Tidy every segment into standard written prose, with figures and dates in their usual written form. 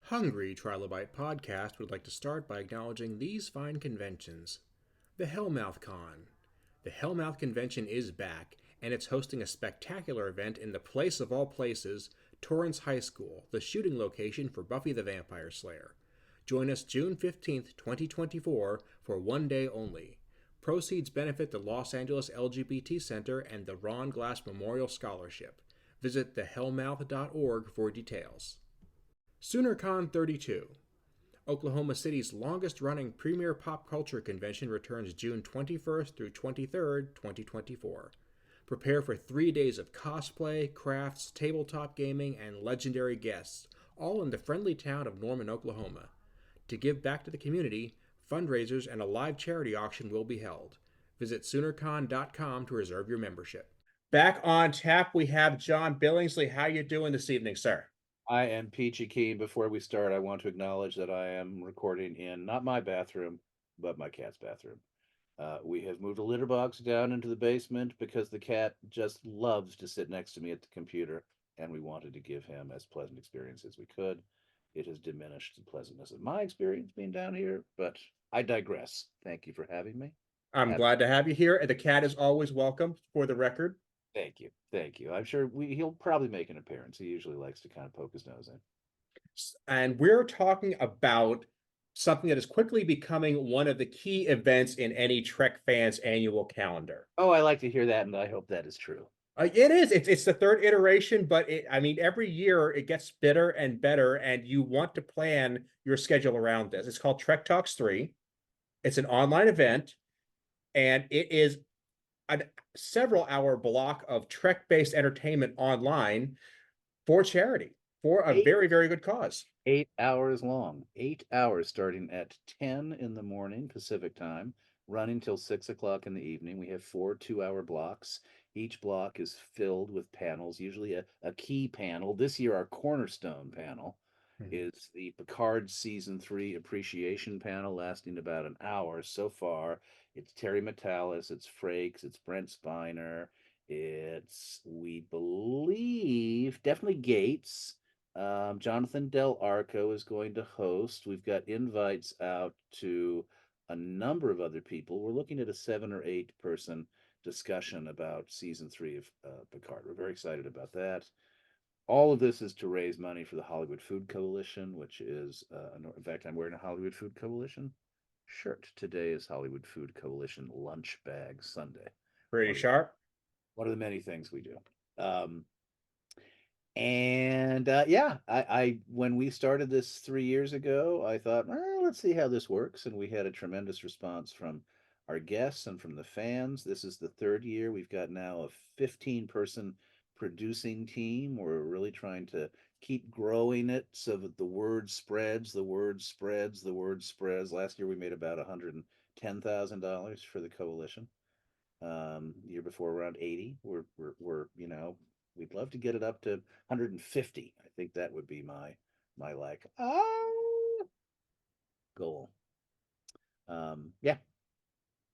Hungry Trilobyte podcast would like to start by acknowledging these fine conventions. The Hellmouth Con. The Hellmouth Convention is back, and it's hosting a spectacular event in the place of all places, Torrance High School, the shooting location for Buffy the Vampire Slayer. Join us June 15th, 2024, for one day only. Proceeds benefit the Los Angeles LGBT Center and the Ron Glass Memorial Scholarship. Visit thehellmouth.org for details. SoonerCon 32. Oklahoma City's longest running premier pop culture convention returns June 21st through 23rd, 2024. Prepare for 3 days of cosplay, crafts, tabletop gaming, and legendary guests, all in the friendly town of Norman, Oklahoma. To give back to the community, fundraisers and a live charity auction will be held. Visit SoonerCon.com to reserve your membership. Back on tap, we have John Billingsley. How you doing this evening, sir? I am peachy keen. Before we start, I want to acknowledge that I am recording in not my bathroom, but my cat's bathroom. We have moved a litter box down into the basement because the cat just loves to sit next to me at the computer, and we wanted to give him as pleasant experience as we could. It has diminished the pleasantness of my experience being down here, but I digress. Thank you for having me. I'm Have, glad to have you here. The cat is always welcome for the record. thank you, thank you. I'm sure he'll probably make an appearance. He usually likes to kind of poke his nose in. And we're talking about something that is quickly becoming one of the key events in any Trek fan's annual calendar. Oh, I like to hear that, and I hope that is true. It is. It's the third iteration, but I mean, every year it gets better and better, and you want to plan your schedule around this. It's called Trek Talks 3. It's an online event, and it is a several hour block of Trek based entertainment online for charity, for a Eight very, very good cause. 8 hours long. 8 hours starting at 10 in the morning Pacific time, running till 6 o'clock in the evening. We have 4 2-hour blocks. Each block is filled with panels, usually a key panel. This year, our cornerstone panel Mhm. is the Picard Season 3 Appreciation Panel, lasting about an hour so far. It's Terry Metalis, it's Frakes, it's Brent Spiner, it's, we believe, definitely Gates. Jonathan Del Arco is going to host. We've got invites out to a number of other people. We're looking at a 7 or 8 person discussion about season 3 of Picard. We're very excited about that. All of this is to raise money for the Hollywood Food Coalition, which is, in fact, I'm wearing a Hollywood Food Coalition shirt. Today is Hollywood Food Coalition Lunch Bag Sunday. Pretty One of the, sharp. one of the many things we do. And yeah, I when we started this 3 years ago, I thought, well, let's see how this works, and we had a tremendous response from our guests and from the fans. This is the third year. We've got now a 15-person producing team. We're really trying to keep growing it so that the word spreads, the word spreads, the word spreads. Last year we made about $110,000 for the coalition. Year before around 80. We're we'd love to get it up to 150. I think that would be my like goal. Yeah.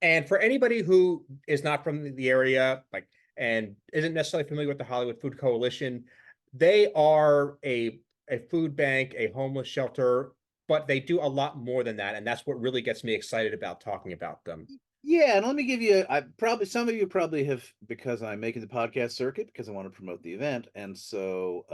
And for anybody who is not from the area, like, and isn't necessarily familiar with the Hollywood Food Coalition, they are a food bank, a homeless shelter, but they do a lot more than that, and that's what really gets me excited about talking about them. Yeah, and let me give you I probably some of you probably have, because I'm making the podcast circuit because I want to promote the event. And so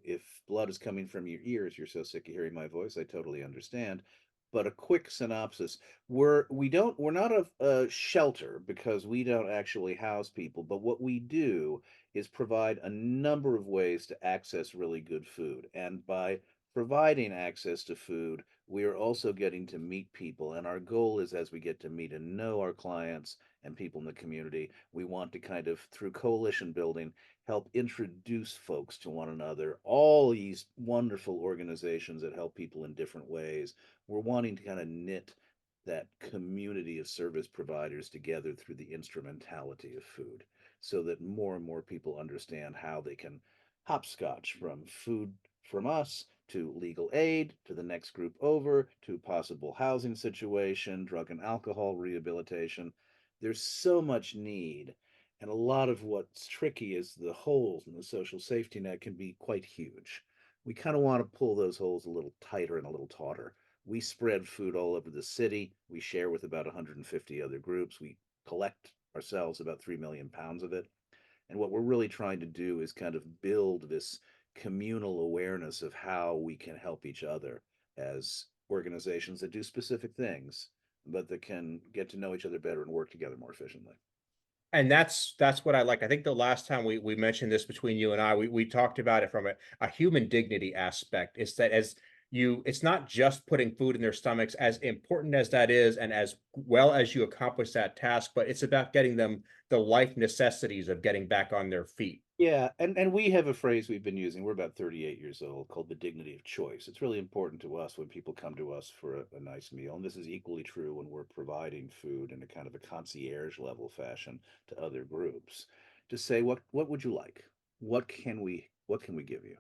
if blood is coming from your ears, you're so sick of hearing my voice, I totally understand. But a quick synopsis. We're not a shelter because we don't actually house people, but what we do is provide a number of ways to access really good food. And by providing access to food, we are also getting to meet people. And our goal is, as we get to meet and know our clients and people in the community, we want to kind of, through coalition building, help introduce folks to one another. All these wonderful organizations that help people in different ways. We're wanting to kind of knit that community of service providers together through the instrumentality of food so that more and more people understand how they can hopscotch from food from us to legal aid, to the next group over, to possible housing situation, drug and alcohol rehabilitation. There's so much need. And a lot of what's tricky is the holes in the social safety net can be quite huge. We kind of want to pull those holes a little tighter and a little tauter. We spread food all over the city. We share with about 150 other groups. We collect ourselves about 3 million pounds of it. And what we're really trying to do is kind of build this communal awareness of how we can help each other as organizations that do specific things, but that can get to know each other better and work together more efficiently. And that's what I like. I think the last time we mentioned this between you and I, we talked about it from a human dignity aspect. It's that as you it's not just putting food in their stomachs, as important as that is, and as well as you accomplish that task, but it's about getting them the life necessities of getting back on their feet. Yeah, and we have a phrase we've been using. We're about 38 years old, called the dignity of choice. It's really important to us when people come to us for a nice meal, and this is equally true when we're providing food in a kind of a concierge level fashion to other groups. To say, what would you like? What can we give you?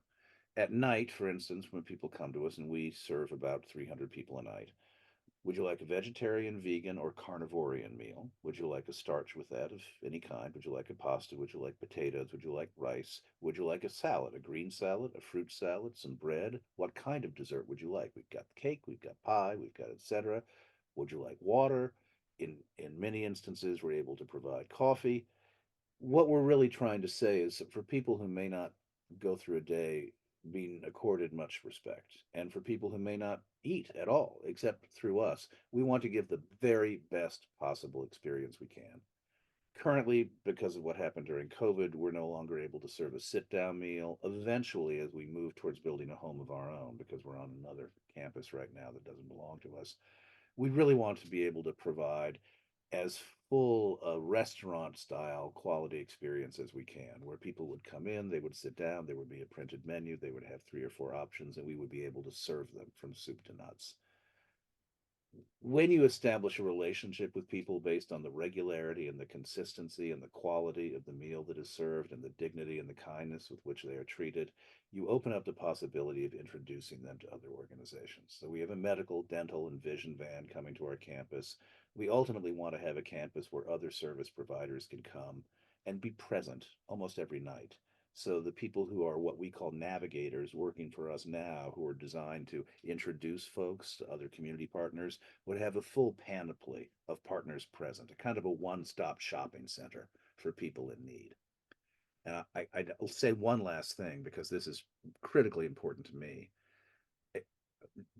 At night, for instance, when people come to us, and we serve about 300 people a night, would you like a vegetarian, vegan, or carnivorian meal? Would you like a starch with that of any kind? Would you like a pasta? Would you like potatoes? Would you like rice? Would you like a salad, a green salad, a fruit salad, some bread? What kind of dessert would you like? We've got cake, we've got pie, we've got etc. Would you like water? In many instances, we're able to provide coffee. What we're really trying to say is that for people who may not go through a day being accorded much respect, and for people who may not eat at all except through us, we want to give the very best possible experience we can. Currently, because of what happened during COVID, we're no longer able to serve a sit down meal. Eventually, as we move towards building a home of our own, because we're on another campus right now that doesn't belong to us, we really want to be able to provide as full a restaurant style quality experience as we can, where people would come in, they would sit down, there would be a printed menu, they would have three or four options, and we would be able to serve them from soup to nuts. When you establish a relationship with people based on the regularity and the consistency and the quality of the meal that is served and the dignity and the kindness with which they are treated, you open up the possibility of introducing them to other organizations. So we have a medical, dental, and vision van coming to our campus. We ultimately want to have a campus where other service providers can come and be present almost every night. So the people who are what we call navigators working for us now, who are designed to introduce folks to other community partners, would have a full panoply of partners present, a kind of a one-stop shopping center for people in need. And I'll say one last thing because this is critically important to me.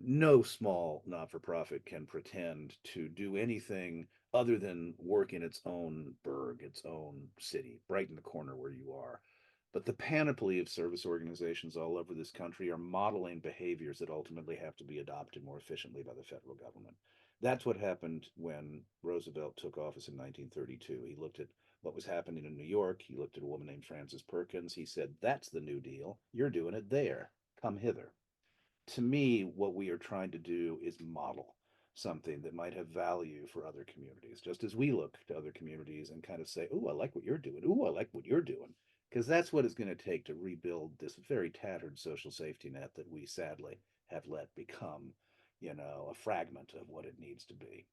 No small not-for-profit can pretend to do anything other than work in its own burg, its own city, right in the corner where you are. But the panoply of service organizations all over this country are modeling behaviors that ultimately have to be adopted more efficiently by the federal government. That's what happened when Roosevelt took office in 1932. He looked at what was happening in New York. He looked at a woman named Frances Perkins. He said, "That's the New Deal. You're doing it there. Come hither." To me, what we are trying to do is model something that might have value for other communities, just as we look to other communities and kind of say, "Oh, I like what you're doing. Oh, I like what you're doing." Because that's what it's going to take to rebuild this very tattered social safety net that we sadly have let become, a fragment of what it needs to be.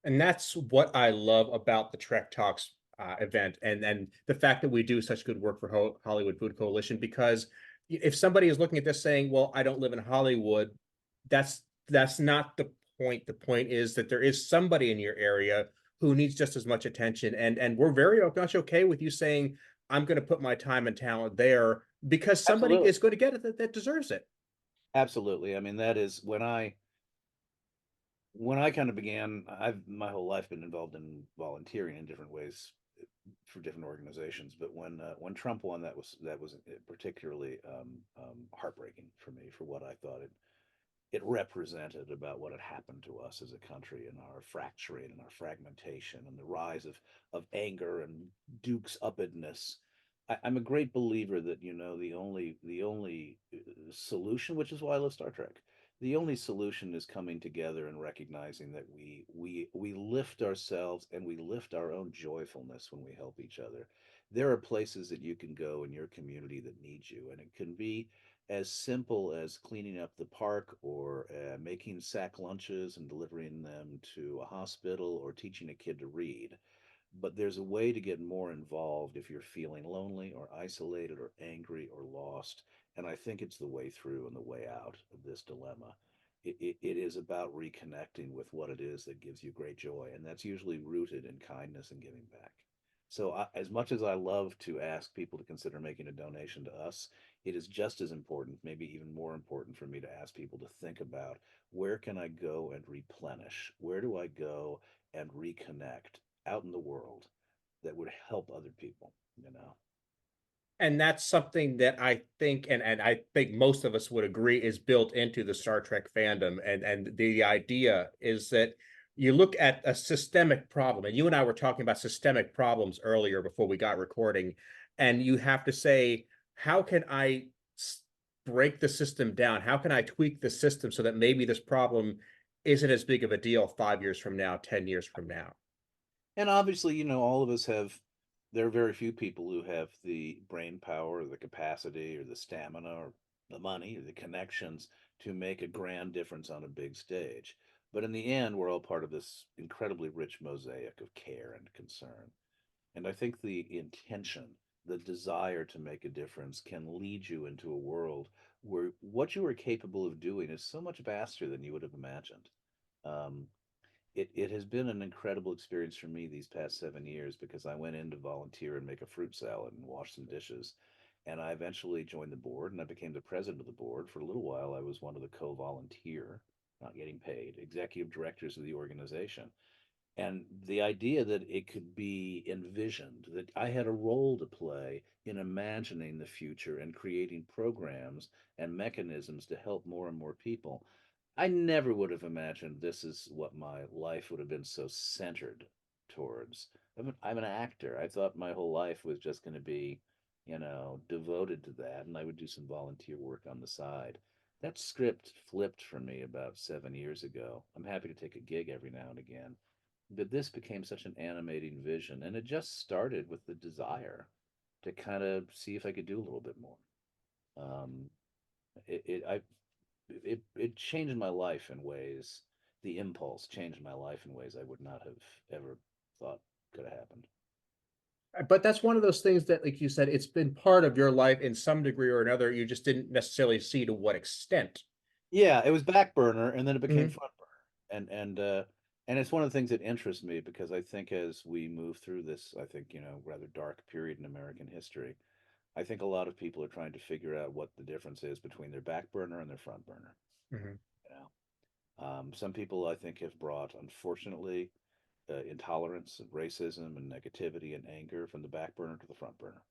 And that's what I love about the Trek Talks event, and the fact that we do such good work for Hollywood Food Coalition. Because if somebody is looking at this saying, "Well, I don't live in Hollywood," that's not the point. The point is that there is somebody in your area who needs just as much attention, and we're very much okay with you saying, "I'm going to put my time and talent there," because somebody Absolutely. is going to get it that deserves it. Absolutely. I mean, that is when I kind of began. I've my whole life been involved in volunteering in different ways for different organizations. But when Trump won, that was particularly heartbreaking for me for what I thought it represented about what had happened to us as a country and our fracturing and our fragmentation and the rise of anger and Duke's uppedness. I'm a great believer that the only solution, which is why I love Star Trek, the only solution is coming together and recognizing that we lift ourselves and we lift our own joyfulness when we help each other. There are places that you can go in your community that need you, and it can be as simple as cleaning up the park or making sack lunches and delivering them to a hospital or teaching a kid to read. But there's a way to get more involved if you're feeling lonely or isolated or angry or lost. And I think it's the way through and the way out of this dilemma. It is about reconnecting with what it is that gives you great joy. And that's usually rooted in kindness and giving back. So, as much as I love to ask people to consider making a donation to us, it is just as important, maybe even more important, for me to ask people to think about, where can I go and replenish? Where do I go and reconnect out in the world that would help other people, you know? And that's something that I think, and I think most of us would agree, is built into the Star Trek fandom. And the idea is that you look at a systemic problem, and you and I were talking about systemic problems earlier before we got recording, and you have to say, how can I break the system down? How can I tweak the system so that maybe this problem isn't as big of a deal 5 years from now, 10 years from now? And obviously, all of us have, there are very few people who have the brain power or the capacity or the stamina or the money or the connections to make a grand difference on a big stage. But in the end, we're all part of this incredibly rich mosaic of care and concern. And I think the intention, the desire to make a difference can lead you into a world where what you are capable of doing is so much vaster than you would have imagined. Um, it has been an incredible experience for me these past 7 years, because I went in to volunteer and make a fruit salad and wash some dishes. And I eventually joined the board and I became the president of the board. For a little while, I was one of the co volunteer, not getting paid, executive directors of the organization. And the idea that it could be envisioned, that I had a role to play in imagining the future and creating programs and mechanisms to help more and more people, I never would have imagined this is what my life would have been so centered towards. I'm an actor. I thought my whole life was just going to be, devoted to that, and I would do some volunteer work on the side. That script flipped for me about 7 years ago. I'm happy to take a gig every now and again, but this became such an animating vision, and it just started with the desire to kind of see if I could do a little bit more. Um, it, it I it changed my life in ways. The impulse changed my life in ways I would not have ever thought could have happened. But that's one of those things that, like you said, it's been part of your life in some degree or another. You just didn't necessarily see to what extent. Yeah, it was back burner, and then it became Mhm. front burner, and it's one of the things that interests me, because I think as we move through this, I think, rather dark period in American history, I think a lot of people are trying to figure out what the difference is between their back burner and their front burner. Mhm. You some people, I think, have brought, unfortunately, intolerance and racism and negativity and anger from the back burner to the front burner.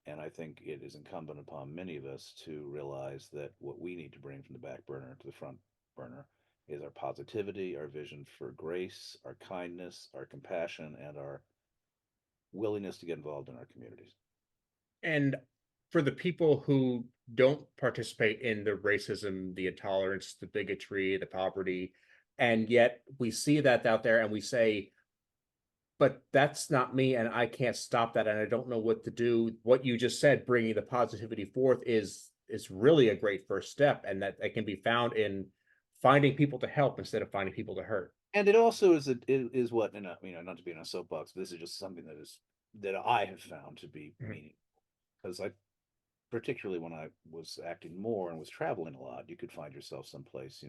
And I think it is incumbent upon many of us to realize that what we need to bring from the back burner to the front burner is our positivity, our vision for grace, our kindness, our compassion, and our willingness to get involved in our communities. And for the people who don't participate in the racism, the intolerance, the bigotry, the poverty, and yet we see that out there and we say, but that's not me and I can't stop that and I don't know what to do. What you just said, bringing the positivity forth, is really a great first step, and that can be found in finding people to help instead of finding people to hurt. And it also is what, and not to be in a soapbox, but this is just something that I have found to be Mhm. meaningful, because I, particularly when I was acting more and was traveling a lot, you could find yourself someplace,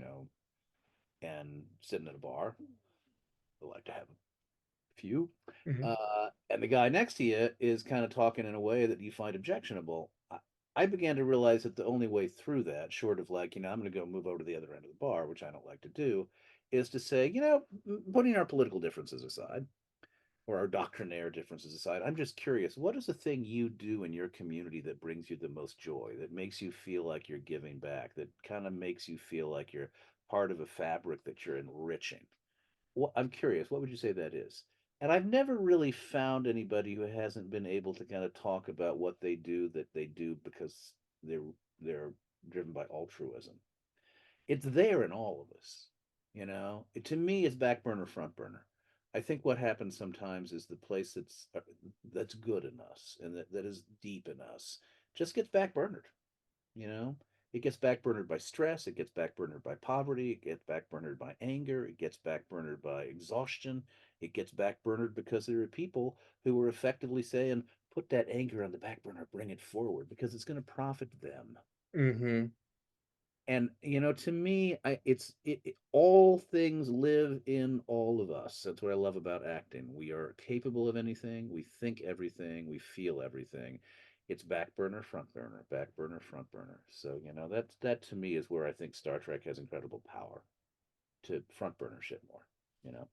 and sitting at a bar. I like to have a few. Mhm. And the guy next to you is kind of talking in a way that you find objectionable. I began to realize that the only way through that, short of like, I'm going to go move over to the other end of the bar, which I don't like to do, is to say, putting our political differences aside, or our doctrinaire differences aside, I'm just curious, what is the thing you do in your community that brings you the most joy, that makes you feel like you're giving back, that kind of makes you feel like you're part of a fabric that you're enriching? I'm curious, what would you say that is? And I've never really found anybody who hasn't been able to kind of talk about what they do, that they do because they're driven by altruism. It's there in all of us, to me, it's back burner, front burner. I think what happens sometimes is the place that's good in us and that is deep in us just gets back burnered. you know it gets backburnered by stress, it gets backburnered by poverty, it gets backburnered by anger, it gets backburnered by exhaustion, it gets backburnered because there are people who are effectively saying, put that anger on the back burner, bring it forward, because it's going to profit them. Mm-hmm. And to me, all things live in all of us. That's what I love about acting. We are capable of anything, we think everything, we feel everything. It's back burner, front burner, back burner, front burner. So that to me is where I think Star Trek has incredible power to front burner shit more you know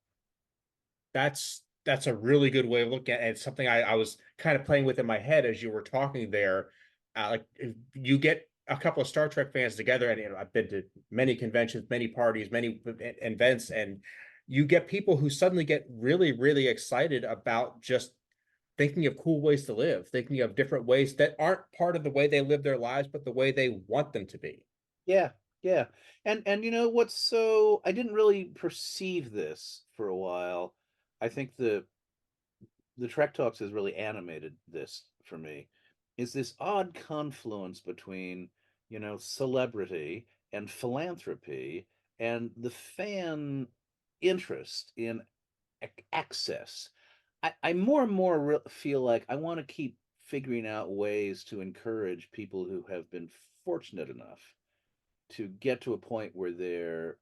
That's a really good way of looking at it. It's something I was kind of playing with in my head as you were talking there. Like if you get a couple of Star Trek fans together, and I've been to many conventions, many parties, many events, and you get people who suddenly get really, really excited about just thinking of cool ways to live, thinking of different ways that aren't part of the way they live their lives, but the way they want them to be. Yeah, yeah. And what's so I didn't really perceive this for a while. I think the Trek Talks has really animated this for me. Is this odd confluence between, celebrity and philanthropy and the fan interest in access. I more and more feel like I want to keep figuring out ways to encourage people who have been fortunate enough to get to a point where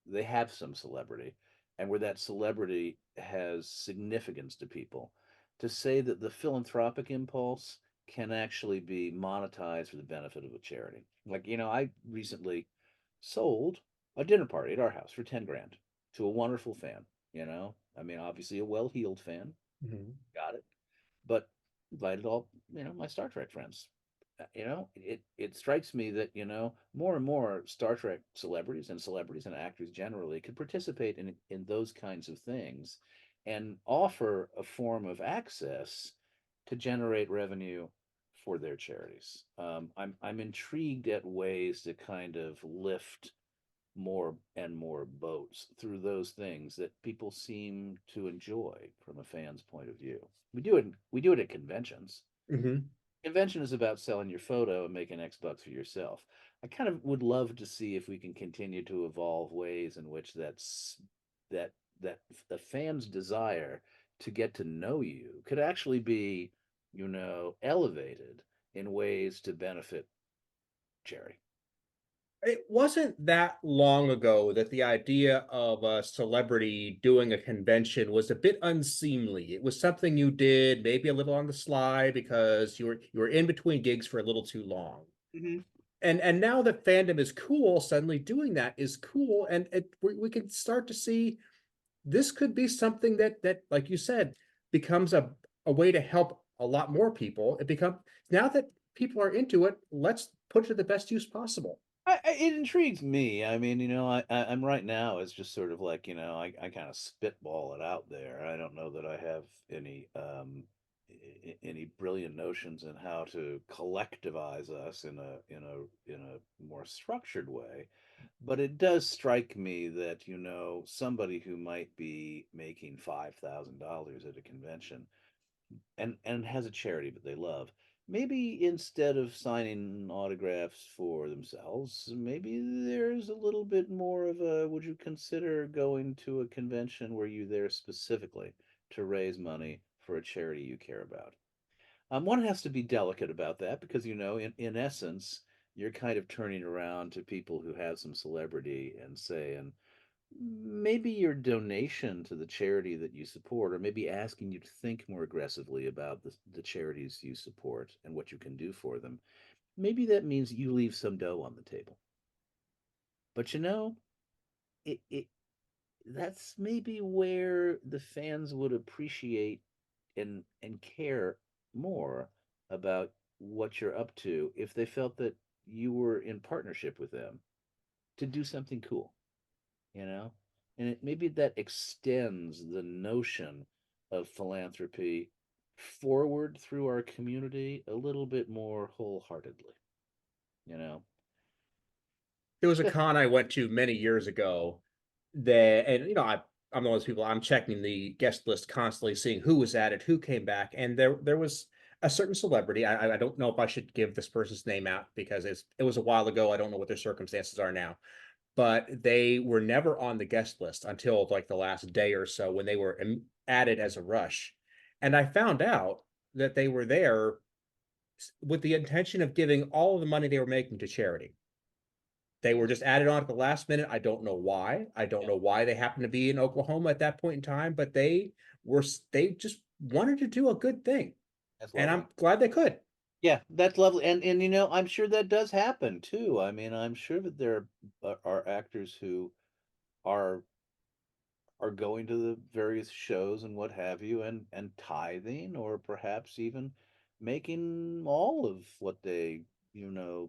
they have some celebrity and where that celebrity has significance to people, to say that the philanthropic impulse can actually be monetized for the benefit of a charity. Like, I recently sold a dinner party at our house for 10 grand to a wonderful fan. I mean, obviously a well-heeled fan, Mhm. got it, but invited all my Star Trek friends. It strikes me that more and more Star Trek celebrities and actors generally could participate in those kinds of things and offer a form of access to generate revenue for their charities. I'm intrigued at ways to kind of lift more and more boats through those things that people seem to enjoy from a fan's point of view. We do it at conventions. Mhm. Convention is about selling your photo and making X bucks for yourself. I kind of would love to see if we can continue to evolve ways in which that that the fan's desire to get to know you could actually be, elevated in ways to benefit charity. It wasn't that long ago that the idea of a celebrity doing a convention was a bit unseemly. It was something you did maybe a little on the sly because you were in between gigs for a little too long. Hmm. And now that fandom is cool, suddenly doing that is cool, and we can start to see this could be something that like you said becomes a way to help a lot more people. It become now that people are into it, let's put it to the best use possible. It intrigues me. I mean, I'm right now is just sort of like, I kind of spitball it out there. I don't know that I have any brilliant notions in how to collectivize us in a more structured way. But it does strike me that, somebody who might be making $5,000 at a convention and has a charity that they love. Maybe instead of signing autographs for themselves, maybe there's a little bit more of a would you consider going to a convention where you're there specifically to raise money for a charity you care about? One has to be delicate about that because, in essence, you're kind of turning around to people who have some celebrity and saying, maybe your donation to the charity that you support, or maybe asking you to think more aggressively about the charities you support and what you can do for them, maybe that means you leave some dough on the table. But it that's maybe where the fans would appreciate and care more about what you're up to if they felt that you were in partnership with them to do something cool. you know and maybe that extends the notion of philanthropy forward through our community a little bit more wholeheartedly you know There was a con I went to many years ago that, and I'm one of those people. I'm checking the guest list constantly, seeing who was at it, who came back, and there was a certain celebrity. I don't know if I should give this person's name out because it was a while ago. I don't know what their circumstances are now, but they were never on the guest list until like the last day or so when they were added as a rush, and I found out that they were there with the intention of giving all of the money they were making to charity. They were just added on at the last minute. I don't know why. I don't Yeah, know why they happened to be in Oklahoma at that point in time, but they just wanted to do a good thing, that's and lovely. I'm glad they could. Yeah, that's lovely. And I'm sure that does happen too. I mean, I'm sure that there are actors who are going to the various shows and what have you, and tithing, or perhaps even making all of what they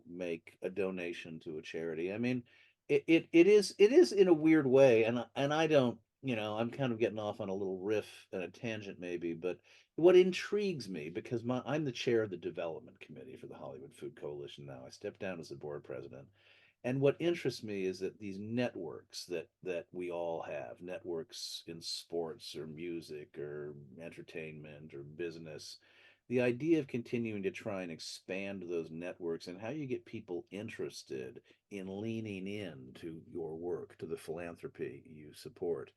make a donation to a charity. I mean, it is in a weird way, and I don't, I'm kind of getting off on a little riff and a tangent maybe, but what intrigues me, because I'm the chair of the development committee for the Hollywood Food Coalition now. I stepped down as the board president, and what interests me is that these networks that we all have, networks in sports or music or entertainment or business, the idea of continuing to try and expand those networks, and how you get people interested in leaning in to your work, to the philanthropy you support.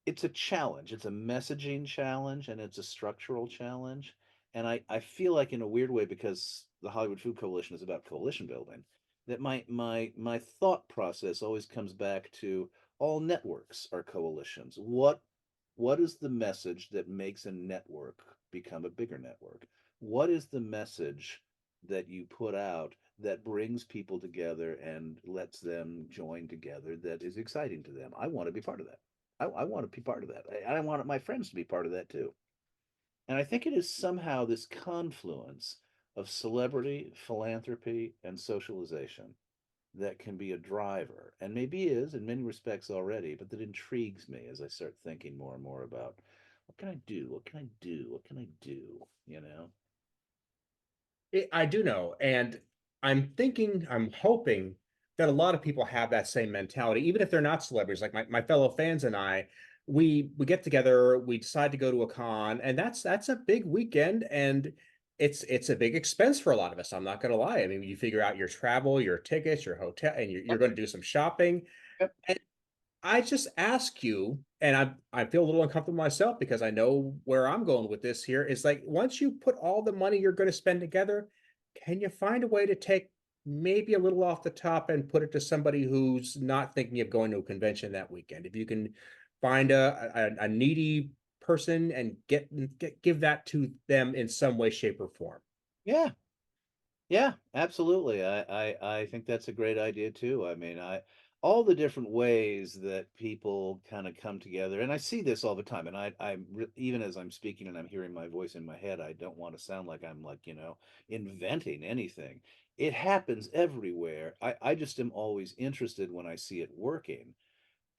It's a challenge. It's a messaging challenge, and it's a structural challenge. And I feel like, in a weird way, because the Hollywood Food Coalition is about coalition building, that my thought process always comes back to all networks are coalitions. What is the message that makes a network become a bigger network? What is the message that you put out that brings people together and lets them join together, that is exciting to them? I want to be part of that. I want to be part of that. I want my friends to be part of that too. And I think it is somehow this confluence of celebrity, philanthropy, and socialization that can be a driver, and maybe is in many respects already, but that intrigues me as I start thinking more and more about what can I do? What can I do? What can I do? I do know, and I'm hoping that a lot of people have that same mentality, even if they're not celebrities. Like my fellow fans and I, we get together, we decide to go to a con, and that's a big weekend, and it's a big expense for a lot of us. I'm not going to lie. I mean, you figure out your travel, your tickets, your hotel, and you're Yep. going to do some shopping. Yep. And I just ask you, and I feel a little uncomfortable myself because I know where I'm going with this here. Is like, once you put all the money you're going to spend together, can you find a way to take maybe a little off the top and put it to somebody who's not thinking of going to a convention that weekend? If you can find a needy person and give that to them in some way, shape, or form. Yeah. Yeah, absolutely. I think that's a great idea too. I mean, all the different ways that people kind of come together, and I see this all the time. And even as I'm speaking and I'm hearing my voice in my head, I don't want to sound like I'm, like, inventing anything. It happens everywhere. I just am always interested when I see it working,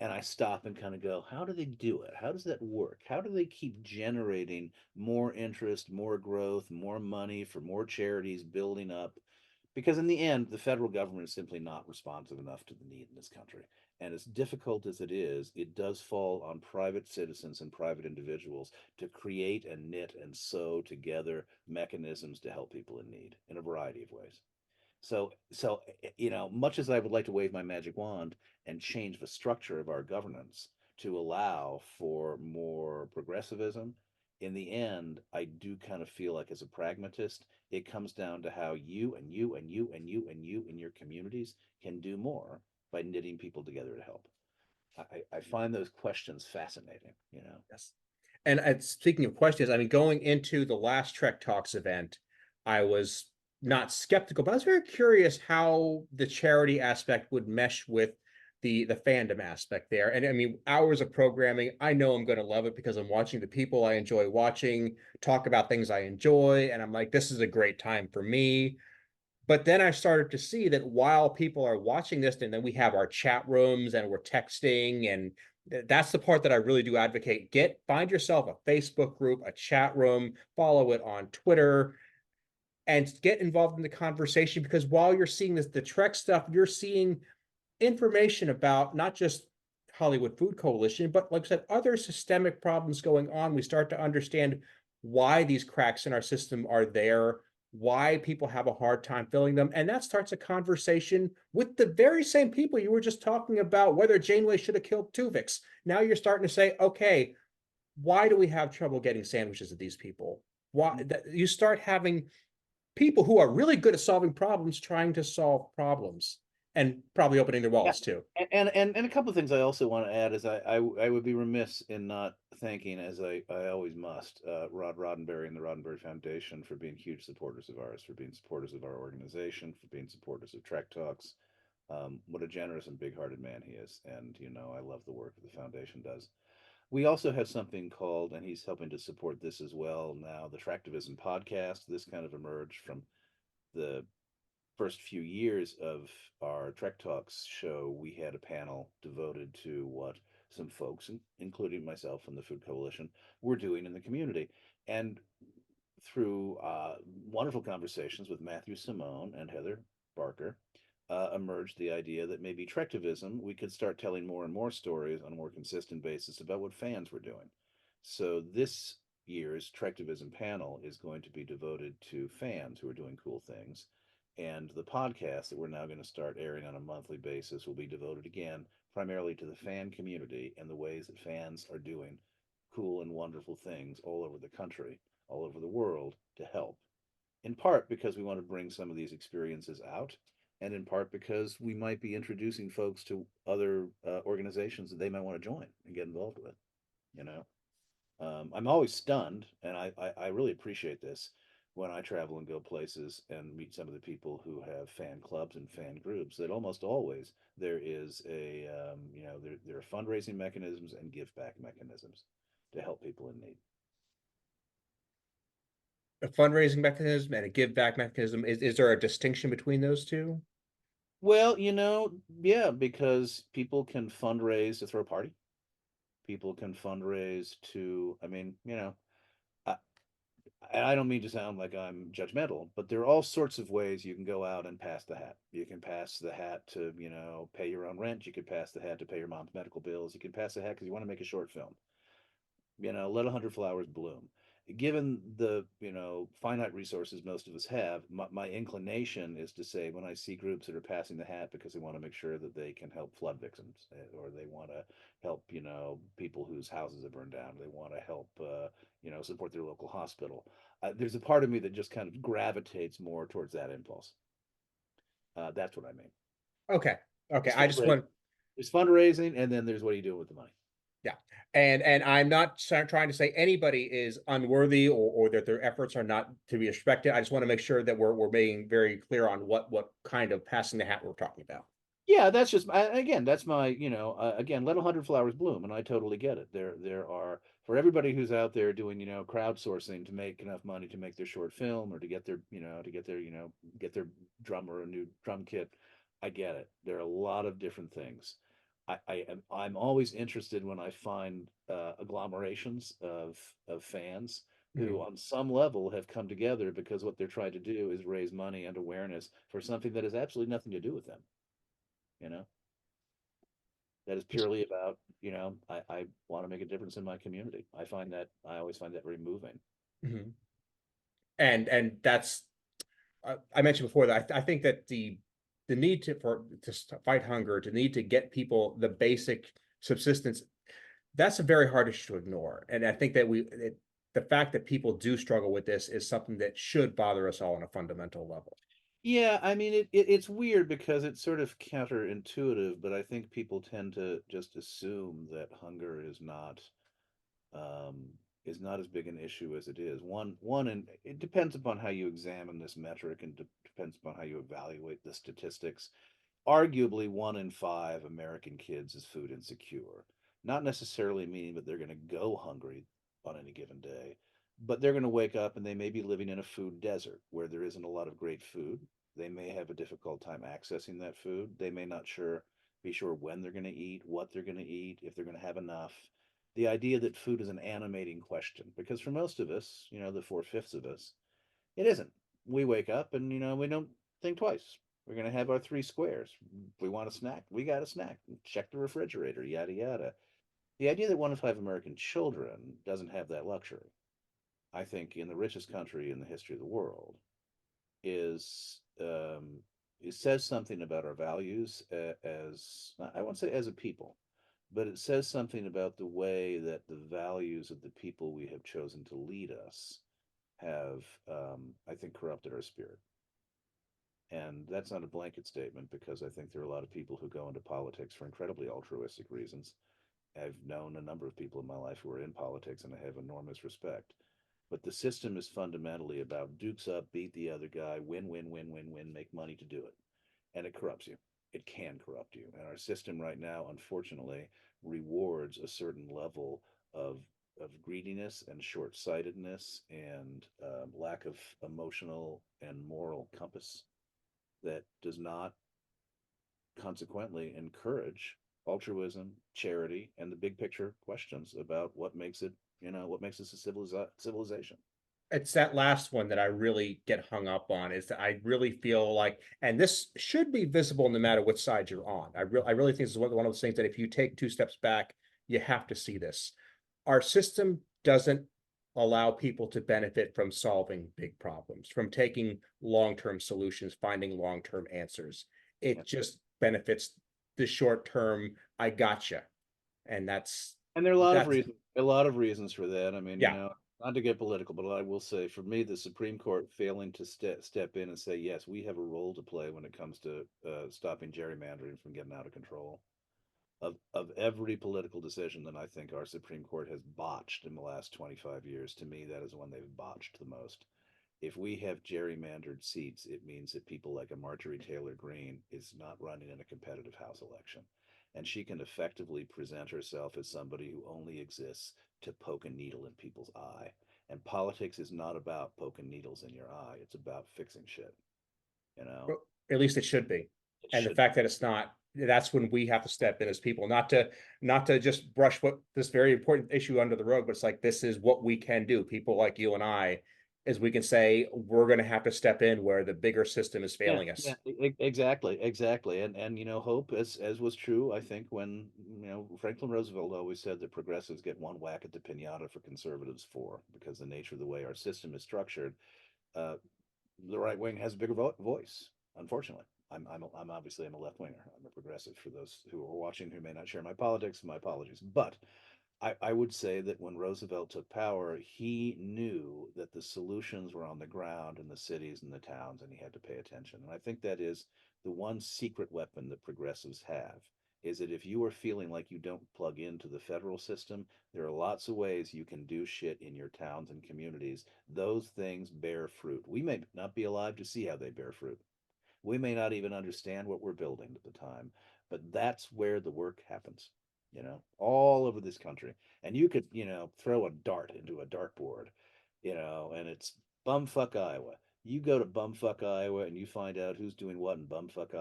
and I stop and kind of go, how do they do it? How does that work? How do they keep generating more interest, more growth, more money for more charities building up? Because in the end, the federal government is simply not responsive enough to the need in this country. And as difficult as it does fall on private citizens and private individuals to create and knit and sew together mechanisms to help people in need in a variety of ways. Much as I would like to wave my magic wand and change the structure of our governance to allow for more progressivism, in the end, I do kind of feel like, as a pragmatist, it comes down to how you and you and you and you and you in your communities can do more by knitting people together to help. I find those questions fascinating. Yes. And speaking of questions, I mean, going into the last Trek Talks event, I was not skeptical, but I was very curious how the charity aspect would mesh with the fandom aspect there. And I mean, hours of programming, I know I'm going to love it because I'm watching the people I enjoy watching talk about things I enjoy, and I'm like, this is a great time for me. But then I started to see that while people are watching this, and then we have our chat rooms and we're texting, and that's the part that I really do advocate. Find yourself a Facebook group, a chat room, follow it on Twitter, and get involved in the conversation, because while you're seeing the Trek stuff, you're seeing information about not just Hollywood Food Coalition, but like I said, other systemic problems going on. We start to understand why these cracks in our system are there, why people have a hard time filling them. And that starts a conversation with the very same people you were just talking about, whether Janeway should have killed Tuvix. Now you're starting to say, okay, why do we have trouble getting sandwiches at these people? Why you start having people who are really good at solving problems trying to solve problems and probably opening their Yeah, wallets too. and a couple of things I also want to add is I would be remiss in not thanking, as I always must, Rod Roddenberry and the Roddenberry Foundation for being huge supporters of ours, for being supporters of our organization, for being supporters of Trek Talks. What a generous and big-hearted man he is, and I love the work that the foundation does. We also have something called, and he's helping to support this as well now, the Tractivism podcast. This kind of emerged from the first few years of our Trek Talks show. We had a panel devoted to what some folks, including myself and the Food Coalition, were doing in the community. And through wonderful conversations with Matthew Simone and Heather Barker, emerged the idea that maybe Trectivism, we could start telling more and more stories on a more consistent basis about what fans were doing. So this year's Trectivism panel is going to be devoted to fans who are doing cool things. And the podcast that we're now going to start airing on a monthly basis will be devoted again primarily to the fan community and the ways that fans are doing cool and wonderful things all over the country, all over the world to help. In part because we want to bring some of these experiences out, and in part because we might be introducing folks to other organizations that they might want to join and get involved with. You know, I'm always stunned, and I really appreciate this when I travel and go places and meet some of the people who have fan clubs and fan groups. That almost always there is there are fundraising mechanisms and give back mechanisms to help people in need. A fundraising mechanism and a give back mechanism. Is there a distinction between those two? Well, yeah, because people can fundraise to throw a party. People can fundraise to, I mean, I, I don't mean to sound like I'm judgmental, but there are all sorts of ways you can go out and pass the hat. You can pass the hat to, pay your own rent. You could pass the hat to pay your mom's medical bills. You can pass the hat because you want to make a short film. Let 100 flowers bloom. Given the finite resources most of us have, my inclination is to say when I see groups that are passing the hat because they want to make sure that they can help flood victims, or they want to help people whose houses have burned down, they want to help support their local hospital. There's a part of me that just kind of gravitates more towards that impulse. That's what I mean. Okay. Okay. There's I just fundraising, want, there's fundraising, and then there's what do you do with the money. yeah. And I'm not trying to say anybody is unworthy or that their efforts are not to be respected. I just want to make sure that we're being very clear on what kind of passing the hat we're talking about. Yeah, that's just again, that's my, again, let 100 flowers bloom, and I totally get it. There are, for everybody who's out there doing, crowdsourcing to make enough money to make their short film, or to get their, get their drummer a new drum kit. I get it. There are a lot of different things. I'm always interested when I find agglomerations of fans who, Mhm. on some level, have come together because what they're trying to do is raise money and awareness for something that has absolutely nothing to do with them. You know that is purely about, I want to make a difference in my community. I always find that very moving. Mhm. And that's I mentioned before that I think that the need to fight hunger, to need to get people the basic subsistence, that's a very hard issue to ignore. And I think that the fact that people do struggle with this is something that should bother us all on a fundamental level. Yeah, I mean, it's weird because it's sort of counterintuitive, but I think people tend to just assume that hunger um, is not as big an issue as it is. And it depends upon how you examine this metric, and depends upon how you evaluate the statistics. Arguably, 1 in 5 American kids is food insecure. Not necessarily meaning that they're going to go hungry on any given day, but they're going to wake up and they may be living in a food desert where there isn't a lot of great food. They may have a difficult time accessing that food. They may not be sure when they're going to eat, what they're going to eat, if they're going to have enough. The idea that food is an animating question, because for most of us, the 4/5 of us, it isn't. We wake up and we don't think twice. We're gonna have our 3 squares. If we want a snack, we got a snack. Check the refrigerator, yada yada. The idea that 1 in 5 American children doesn't have that luxury, I think, in the richest country in the history of the world, is it says something about our values as, I won't say as a people, but it says something about the way that the values of the people we have chosen to lead us have, I think, corrupted our spirit. And that's not a blanket statement because I think there are a lot of people who go into politics for incredibly altruistic reasons. I've known a number of people in my life who are in politics and I have enormous respect. But the system is fundamentally about dukes up, beat the other guy, win, win, win, win, win, make money to do it. And it corrupts you. It can corrupt you. And our system right now, unfortunately, rewards a certain level of greediness and short-sightedness and lack of emotional and moral compass that does not consequently encourage altruism, charity, and the big picture questions about what makes it, what makes us a civilization. It's that last one that I really get hung up on is that I really feel like, and this should be visible no matter which side you're on. I really think this is one of those things that if you take two steps back, you have to see this. Our system doesn't allow people to benefit from solving big problems, from taking long-term solutions, finding long-term answers. Yeah. It just benefits the short-term, I gotcha. And And there are a lot of that's reasons, a lot of reasons for that. I mean, yeah. not to get political, but I will say, for me, the Supreme Court failing to step in and say, yes, we have a role to play when it comes to stopping gerrymandering from getting out of control. Of every political decision that I think our Supreme Court has botched in the last 25 years, to me, that is one they've botched the most. If we have gerrymandered seats, it means that people like a Marjorie Taylor Greene is not running in a competitive House election. And she can effectively present herself as somebody who only exists to poke a needle in people's eye. And politics is not about poking needles in your eye, it's about fixing shit, you know? Well, at least it should be. It And the should. fact that it's not, that's when we have to step in as people, not to just brush what this very important issue under the rug, but it's like this is what we can do. People like you and I, is we can say we're going to have to step in where the bigger system is Yeah, failing yeah, us. exactly, exactly. And hope, as was true, I think, when Franklin Roosevelt always said that progressives get one whack at the pinata for conservatives four, because the nature of the way our system is structured, uh, the right wing has a bigger voice. Unfortunately, I'm obviously I'm a left winger. I'm a progressive. For those who are watching who may not share my politics, my apologies. But I would say that when Roosevelt took power, he knew that the solutions were on the ground in the cities and the towns, and he had to pay attention. And I think that is the one secret weapon that progressives have, is that if you are feeling like you don't plug into the federal system, there are lots of ways you can do shit in your towns and communities. Those things bear fruit. We may not be alive to see how they bear fruit. We may not even understand what we're building at the time, but that's where the work happens, all over this country. And you could, throw a dart into a dartboard, and it's bumfuck Iowa. You go to bumfuck Iowa and you find out who's doing what in bumfuck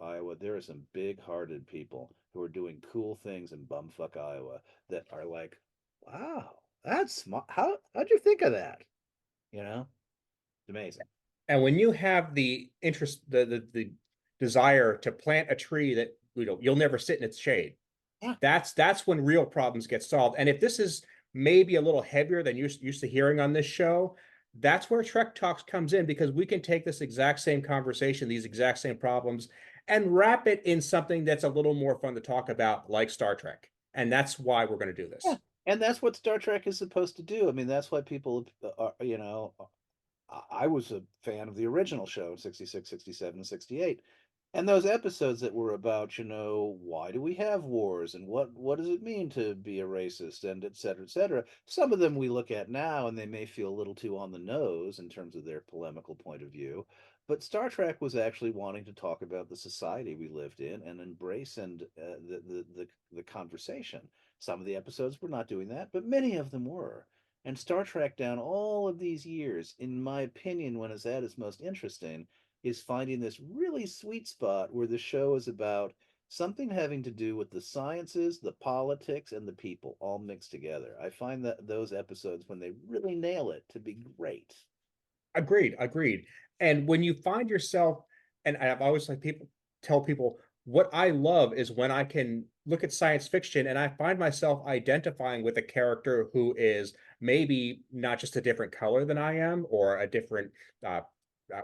Iowa. There are some big-hearted people who are doing cool things in bumfuck Iowa that are like, wow, that's smart. How'd you think of that? It's amazing. And when you have the interest, the desire to plant a tree that you'll never sit in its shade, Yeah. that's when real problems get solved. And if this is maybe a little heavier than you're used to hearing on this show, that's where Trek Talks comes in, because we can take this exact same conversation, these exact same problems, and wrap it in something that's a little more fun to talk about, like Star Trek. And that's why we're going to do Yeah. this. And that's what Star Trek is supposed to do. I mean, that's why people are, I was a fan of the original show, 66, 67, 68. And those episodes that were about, why do we have wars and what does it mean to be a racist and et cetera, et cetera. Some of them we look at now and they may feel a little too on the nose in terms of their polemical point of view. But Star Trek was actually wanting to talk about the society we lived in and embrace and the conversation. Some of the episodes were not doing that, but many of them were. And Star Trek, down all of these years, in my opinion, when it's at its most interesting, is finding this really sweet spot where the show is about something having to do with the sciences, the politics, and the people all mixed together. I find that those episodes, when they really nail it, to be great. Agreed, agreed. And when you find yourself, and I've always like people tell people what I love is when I can look at science fiction and I find myself identifying with a character who is maybe not just a different color than I am or a different uh,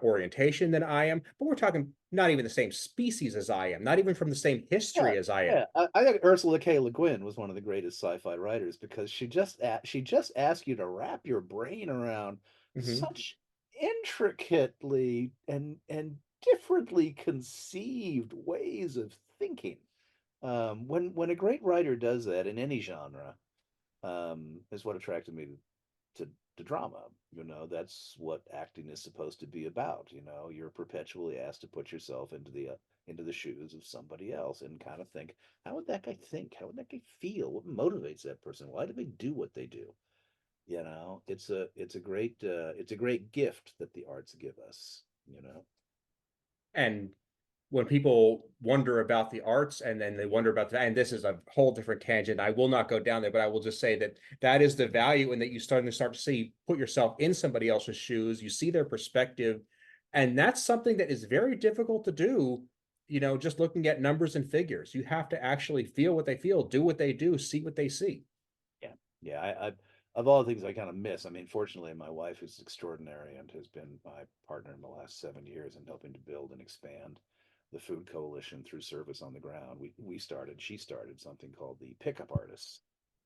orientation than I am, but we're talking not even the same species as I am, not even from the same Yeah, history as I am. yeah. I think Ursula K. Le Guin was one of the greatest sci-fi writers because she just asked you to wrap your brain around Hmm. such intricately and differently conceived ways of thinking. When a great writer does that in any genre, is what attracted me to drama. You know, that's what acting is supposed to be about. You know, you're perpetually asked to put yourself into the shoes of somebody else and kind of think, how would that guy think? How would that guy feel? What motivates that person? Why do they do what they do? You know, it's a great gift that the arts give us. You know, And when people wonder about the arts and then they wonder about that, and this is a whole different tangent, I will not go down there, but I will just say that that is the value, and that you start to see, put yourself in somebody else's shoes, you see their perspective, and that's something that is very difficult to do. Just looking at numbers and figures, you have to actually feel what they feel, do what they do, see what they see. yeah, yeah. I of all the things I kind of miss. I mean, fortunately, my wife is extraordinary and has been my partner in the last 7 years in helping to build and expand the food coalition through service on the ground. She started something called the Pickup Artists.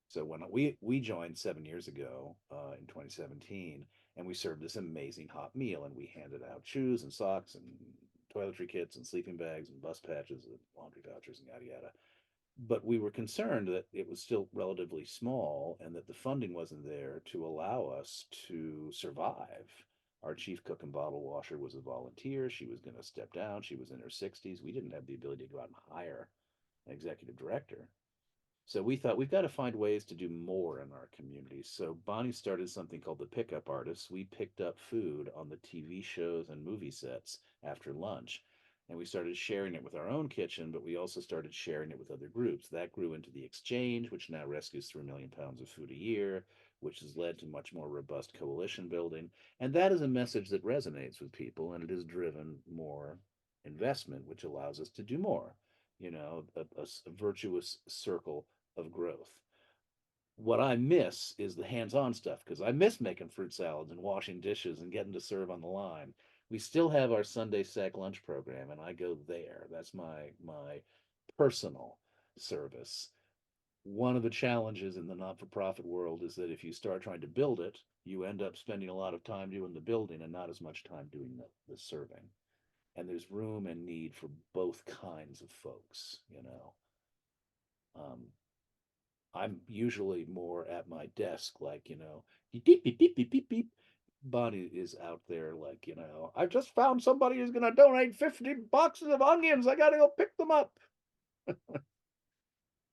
So when we joined 7 years ago in 2017, and we served this amazing hot meal, and we handed out shoes and socks and toiletry kits and sleeping bags and bus patches and laundry vouchers and yada yada. But we were concerned that it was still relatively small and that the funding wasn't there to allow us to survive. Our chief cook and bottle washer was a volunteer. She was going to step down. She was in her 60s. We didn't have the ability to go out and hire an executive director. So we thought we've got to find ways to do more in our community. So Bonnie started something called the Pickup Artists. We picked up food on the TV shows and movie sets after lunch. And we started sharing it with our own kitchen, but we also started sharing it with other groups. That grew into the Exchange, which now rescues 3 million pounds of food a year, which has led to much more robust coalition building. And that is a message that resonates with people, and it has driven more investment, which allows us to do more. You know, a virtuous circle of growth. What I miss is the hands-on stuff because I miss making fruit salads and washing dishes and getting to serve on the line. We still have our Sunday sack lunch program, and I go there. That's my personal service. One of the challenges in the not-for-profit world is that if you start trying to build it, you end up spending a lot of time doing the building and not as much time doing the serving. And there's room and need for both kinds of folks, you know. Um, I'm usually more at my desk, like, you know, beep, beep, beep, beep, beep, beep, beep. Bonnie is out there, like, you know, I just found somebody who's going to donate 50 boxes of onions. I got to go pick them up.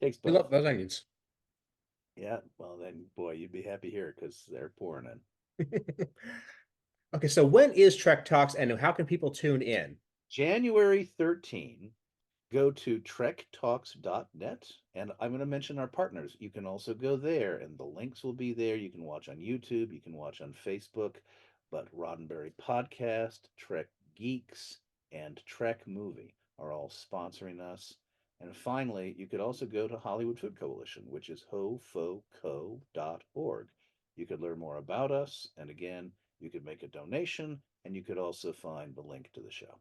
Takes We both. love those onions. Yeah. Well, then, boy, you'd be happy here because they're pouring in. Okay, so when is Trek Talks, and how can people tune in? January 13, go to trektalks.net, and I'm going to mention our partners. You can also go there, and the links will be there. You can watch on YouTube, you can watch on Facebook, but Roddenberry Podcast, Trek Geeks, and Trek Movie are all sponsoring us. And finally, you could also go to Hollywood Food Coalition, which is hofoco.org. You could learn more about us, and again, you could make a donation, and you could also find the link to the show.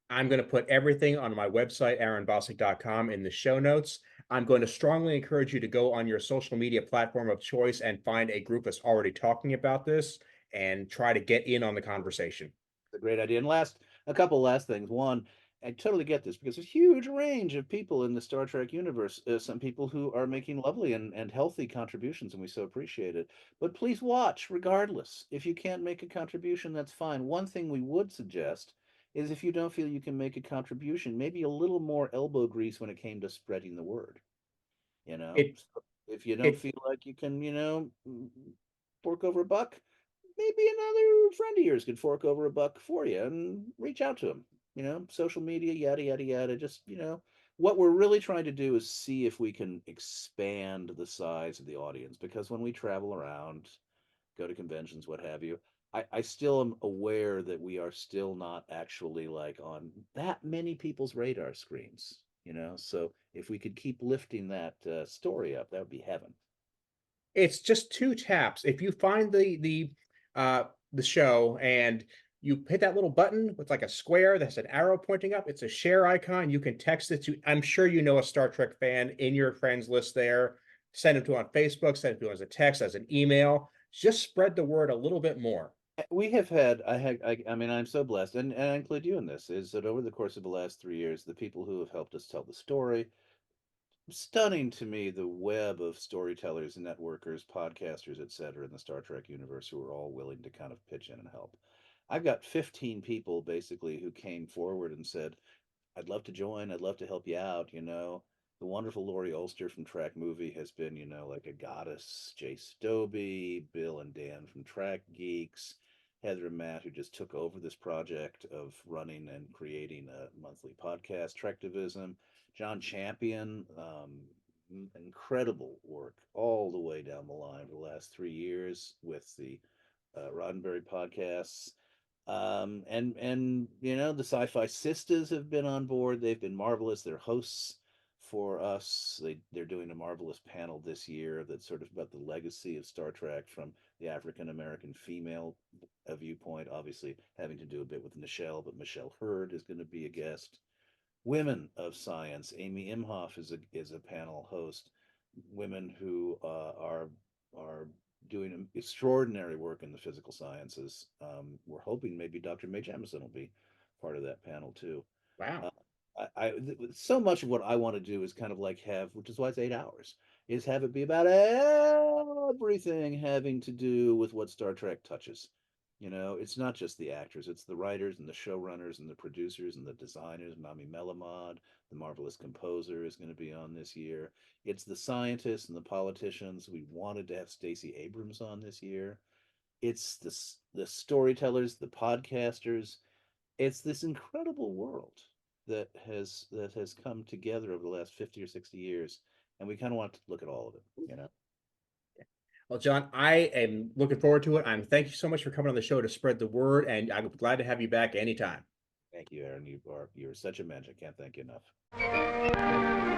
I'm going to put everything on my website, aaronbostic.com, in the show notes. I'm going to strongly encourage you to go on your social media platform of choice and find a group that's already talking about this and try to get in on the conversation. A great idea. And a couple last things. One, I totally get this because there's a huge range of people in the Star Trek universe. Some people who are making lovely and healthy contributions, and we so appreciate it. But please watch regardless. If you can't make a contribution, that's fine. One thing we would suggest is if you don't feel you can make a contribution, maybe a little more elbow grease when it came to spreading the word. You know, It so if you don't it feel like you can, fork over a buck, maybe another friend of yours could fork over a buck for you and reach out to him. You know, social media, yada, yada, yada. Just, what we're really trying to do is see if we can expand the size of the audience because when we travel around, go to conventions, what have you, I still am aware that we are still not actually like on that many people's radar screens, So if we could keep lifting that story up, that would be heaven. it's just two taps. If you find the show and you hit that little button with like a square that's an arrow pointing up, it's a share icon. You can text it to, I'm sure you know a Star Trek fan in your friends list there. Send it to on Facebook, send it to as a text, as an email. Just spread the word a little bit more. We have had, I mean, I'm so blessed, and I include you in this, is that over the course of the last 3 years, the people who have helped us tell the story, stunning to me, the web of storytellers, networkers, podcasters, etc., in the Star Trek universe who are all willing to kind of pitch in and help. I've got 15 people basically who came forward and said, I'd love to join. I'd love to help you out. The wonderful Laurie Ulster from Track Movie has been, like a goddess. Jay Stobie, Bill and Dan from Track Geeks, Heather and Matt, who just took over this project of running and creating a monthly podcast, Trektivism. John Champion, incredible work all the way down the line for the last 3 years with the Roddenberry podcasts. And the Sci-Fi Sisters have been on board. They've been marvelous. They're hosts for us. They're doing a marvelous panel this year that's sort of about the legacy of Star Trek from the African American female viewpoint, obviously having to do a bit with Nichelle, but Michelle Hurd is going to be a guest. Women of Science. Amy Imhoff is a panel host. Women who are doing extraordinary work in the physical sciences. We're hoping maybe Dr. Mae Jemison will be part of that panel too. Wow. Uh, so much of what I want to do is kind of like have, which is why it's 8 hours, is have it be about everything having to do with what Star Trek touches. It's not just the actors, it's the writers and the showrunners and the producers and the designers. Nami Melamod, the marvelous composer, is going to be on this year. It's the scientists and the politicians. We wanted to have Stacey Abrams on this year. It's the storytellers, the podcasters. It's this incredible world that has come together over the last 50 or 60 years, and we kind of want to look at all of it. Well, John, I am looking forward to it. Thank you so much for coming on the show to spread the word, and I'm glad to have you back anytime. Thank you, Aaron. You're such a mensch. I can't thank you enough.